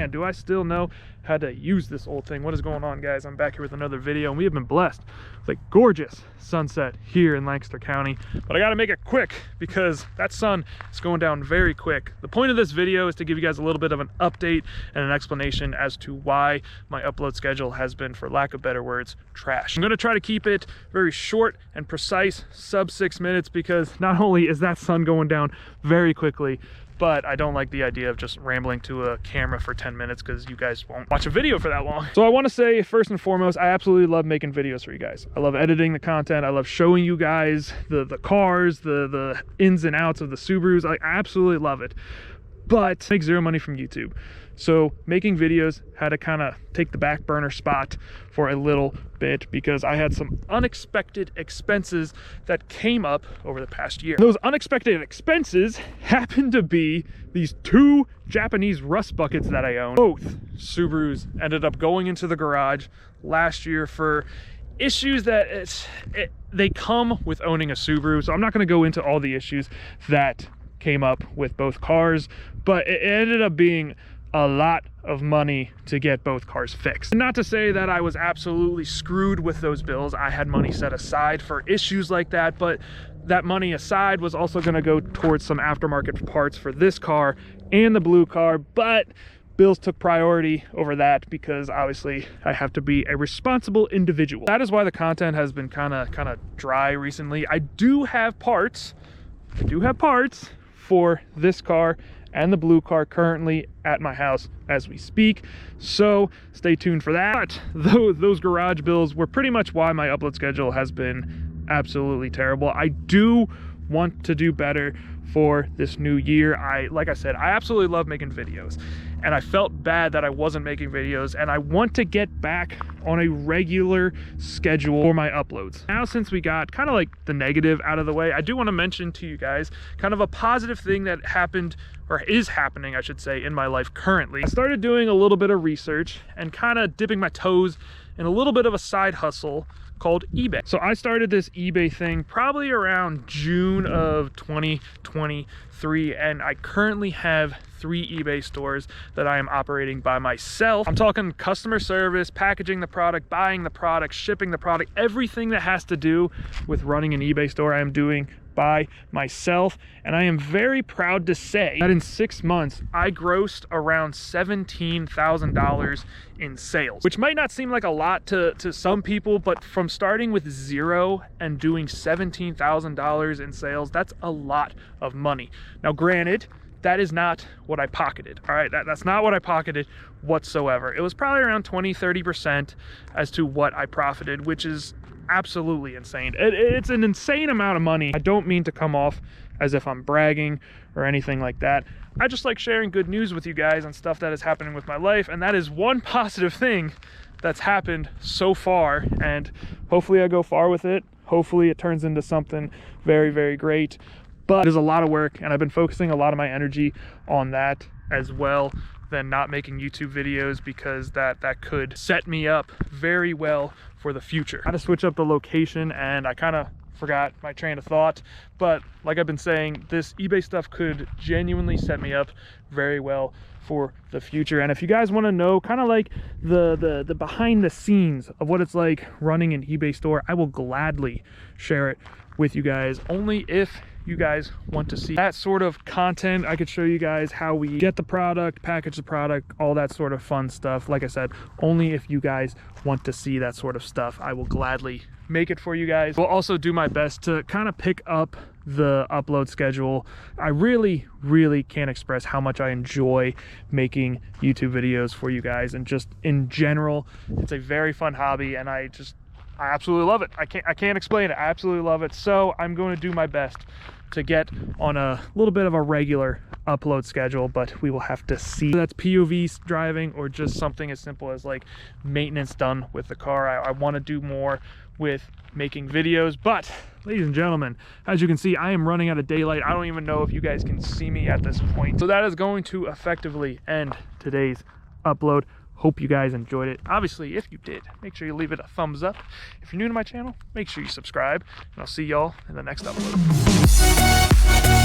man, do I still know how to use this old thing. What is going on, guys? I'm back here with another video, and we have been blessed with a gorgeous sunset here in Lancaster County. But I gotta make it quick because that sun is going down very quick. The point of this video is to give you guys a little bit of an update and an explanation as to why my upload schedule has been, for lack of better words, trash. I'm gonna try to keep it very short and precise, sub 6 minutes, because not only is that sun going down very quickly, but I don't like the idea of just rambling to a camera for 10 minutes because you guys won't watch a video for that long. So I want to say, first and foremost, I absolutely love making videos for you guys. I love editing the content. I love showing you guys the cars, the ins and outs of the Subarus. I absolutely love it. But I make zero money from YouTube. So making videos had to kind of take the back burner spot for a little bit because I had some unexpected expenses that came up over the past year. Those unexpected expenses happened to be these 2 Japanese rust buckets that I own. Both Subarus ended up going into the garage last year for issues that they come with owning a Subaru. So I'm not going to go into all the issues that came up with both cars, but it ended up being a lot of money to get both cars fixed. Not to say that I was absolutely screwed with those bills. I had money set aside for issues like that, but that money aside was also going to go towards some aftermarket parts for this car and the blue car, but bills took priority over that because obviously I have to be a responsible individual. That is why the content has been kind of dry recently. I do have parts for this car and the blue car currently at my house as we speak, so stay tuned for that. But those garage bills were pretty much why my upload schedule has been absolutely terrible. I do want to do better for this new year. Like I said, I absolutely love making videos, and I felt bad that I wasn't making videos, and I want to get back on a regular schedule for my uploads. Now, since we got kind of like the negative out of the way, I do want to mention to you guys kind of a positive thing that happened, or is happening, I should say, in my life currently. I started doing a little bit of research and kind of dipping my toes in a little bit of a side hustle called eBay. So I started this eBay thing probably around June of 2023, and I currently have 3 eBay stores that I am operating by myself. I'm talking customer service, packaging the product, buying the product, shipping the product, everything that has to do with running an eBay store I am doing by myself. And I am very proud to say that in 6 months I grossed around $17,000 in sales, which might not seem like a lot to some people, but from starting with 0 and doing $17,000 in sales, that's a lot of money. Now granted, that is not what I pocketed. All right, that's not what I pocketed whatsoever. It was probably around 20-30% as to what I profited, which is absolutely insane. It's an insane amount of money. I don't mean to come off as if I'm bragging or anything like that. I just like sharing good news with you guys and stuff that is happening with my life, and that is one positive thing that's happened so far, and hopefully I go far with it. Hopefully it turns into something very, very great. But there's a lot of work, and I've been focusing a lot of my energy on that as well than not making YouTube videos, because that could set me up very well for the future. I had to switch up the location, and I kind of forgot my train of thought, but like I've been saying, this eBay stuff could genuinely set me up very well for the future. And if you guys want to know kind of like the behind the scenes of what it's like running an eBay store, I will gladly share it with you guys, only if you guys want to see that sort of content. I could show you guys how we get the product, package the product, all that sort of fun stuff. Like I said, only if you guys want to see that sort of stuff, I will gladly make it for you guys. We'll also do my best to kind of pick up the upload schedule. I really can't express how much I enjoy making YouTube videos for you guys, and just in general, it's a very fun hobby, and I absolutely love it. I can't explain it. I absolutely love it. So I'm going to do my best to get on a little bit of a regular upload schedule, but we will have to see. That's POV driving or just something as simple as like maintenance done with the car. I want to do more with making videos, but ladies and gentlemen, as you can see, I am running out of daylight. I don't even know if you guys can see me at this point. So that is going to effectively end today's upload. Hope you guys enjoyed it. Obviously, if you did, make sure you leave it a thumbs up. If you're new to my channel, make sure you subscribe, and I'll see y'all in the next upload.